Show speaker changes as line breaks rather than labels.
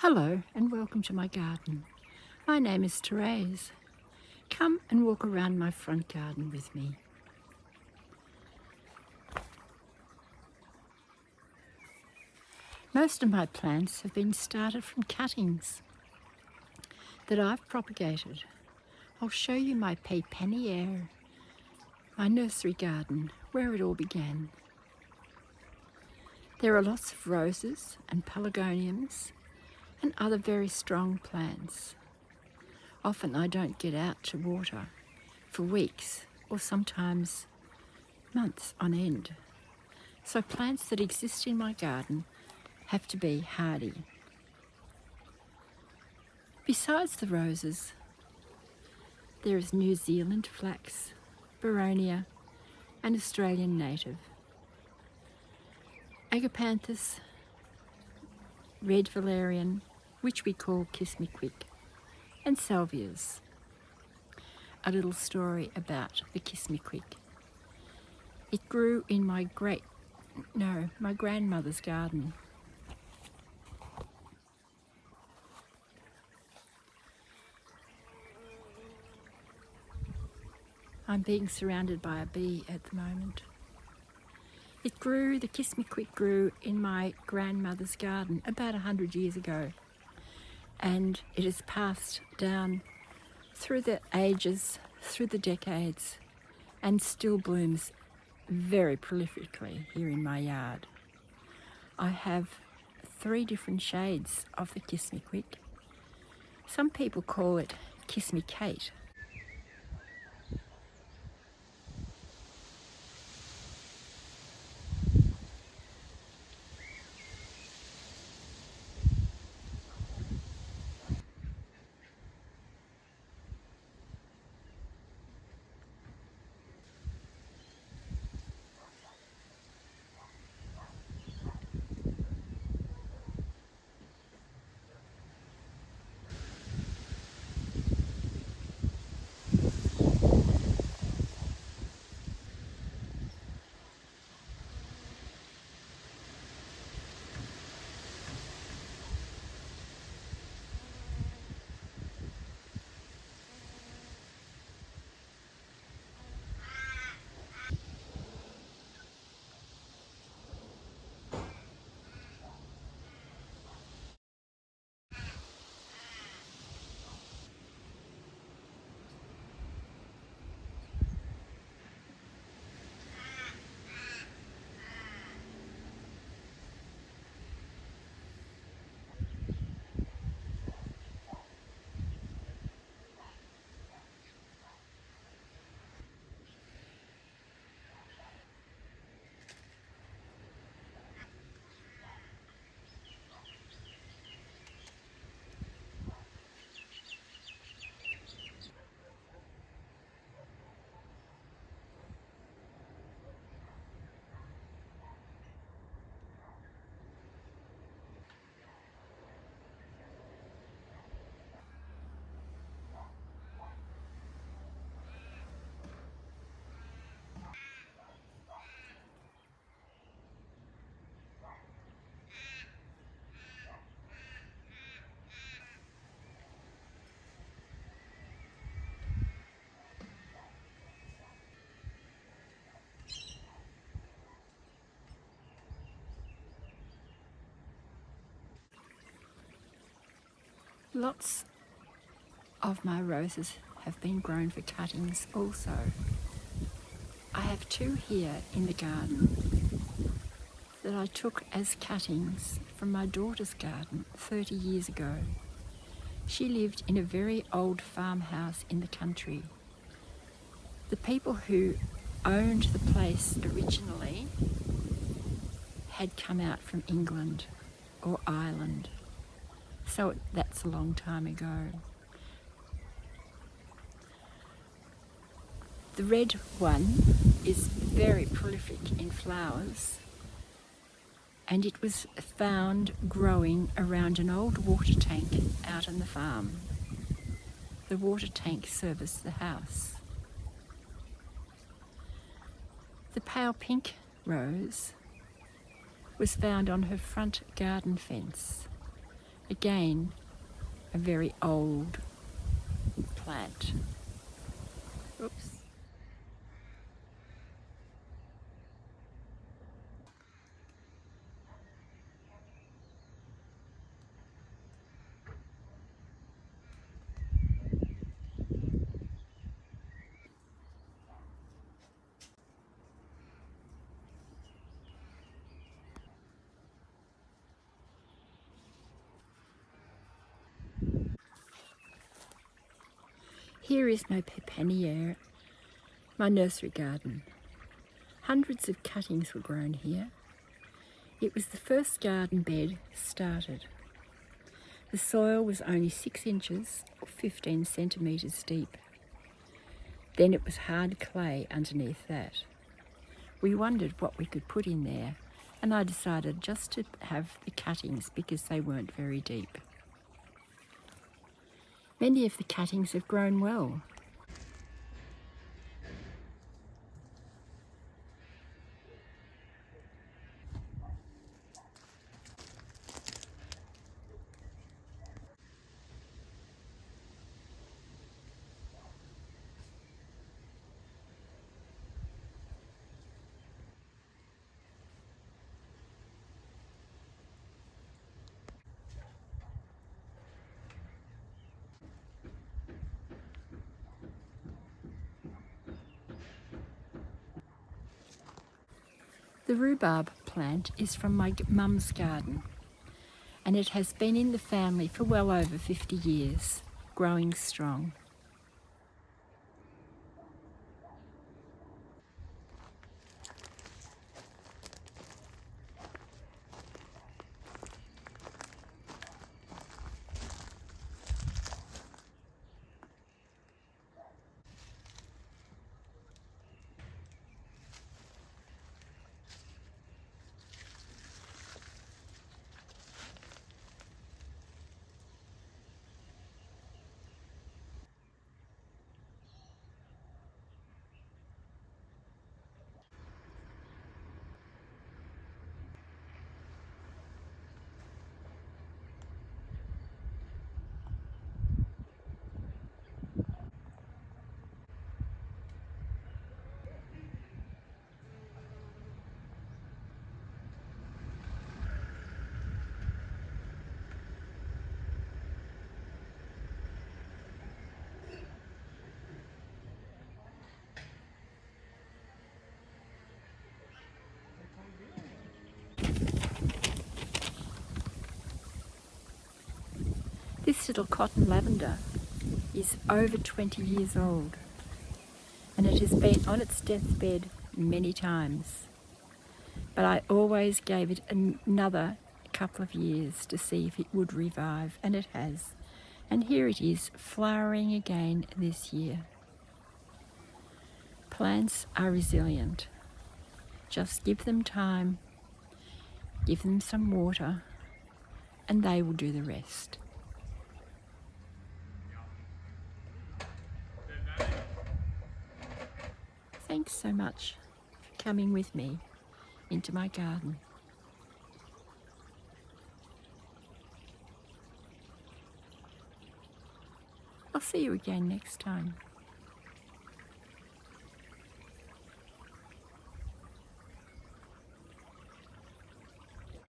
Hello and welcome to my garden. My name is Therese. Come and walk around my front garden with me. Most of my plants have been started from cuttings that I've propagated. I'll show you my pépinière, my nursery garden, where it all began. There are lots of roses and pelargoniums and other very strong plants. Often I don't get out to water for weeks or sometimes months on end. So plants that exist in my garden have to be hardy. Besides the roses, there is New Zealand flax, Boronia and Australian native, Agapanthus, red valerian, which we call Kiss Me Quick, and salvias. A little story about the Kiss Me Quick. It grew in my grandmother's garden. I'm being surrounded by a bee at the moment. The Kiss Me Quick grew in my grandmother's garden about 100 years ago, and it has passed down through the ages, through the decades, and still blooms very prolifically here in my yard. I have 3 different shades of the Kiss Me Quick. Some people call it Kiss Me Kate. Lots of my roses have been grown for cuttings also. I have 2 here in the garden that I took as cuttings from my daughter's garden 30 years ago. She lived in a very old farmhouse in the country. The people who owned the place originally had come out from England or Ireland, so that's a long time ago. The red one is very prolific in flowers, and it was found growing around an old water tank out on the farm. The water tank serviced the house. The pale pink rose was found on her front garden fence, Again, a very old plant. Oops. Here is my pépinière, my nursery garden. Hundreds of cuttings were grown here. It was the first garden bed started. The soil was only 6 inches or 15 centimetres deep. Then it was hard clay underneath that. We wondered what we could put in there, and I decided just to have the cuttings because they weren't very deep. Many of the cuttings have grown well. The rhubarb plant is from my mum's garden, and it has been in the family for well over 50 years, growing strong. This little cotton lavender is over 20 years old, and it has been on its deathbed many times. But I always gave it another couple of years to see if it would revive, and it has. And here it is, flowering again this year. Plants are resilient. Just give them time, give them some water, and they will do the rest. Thanks so much for coming with me into my garden. I'll see you again next time.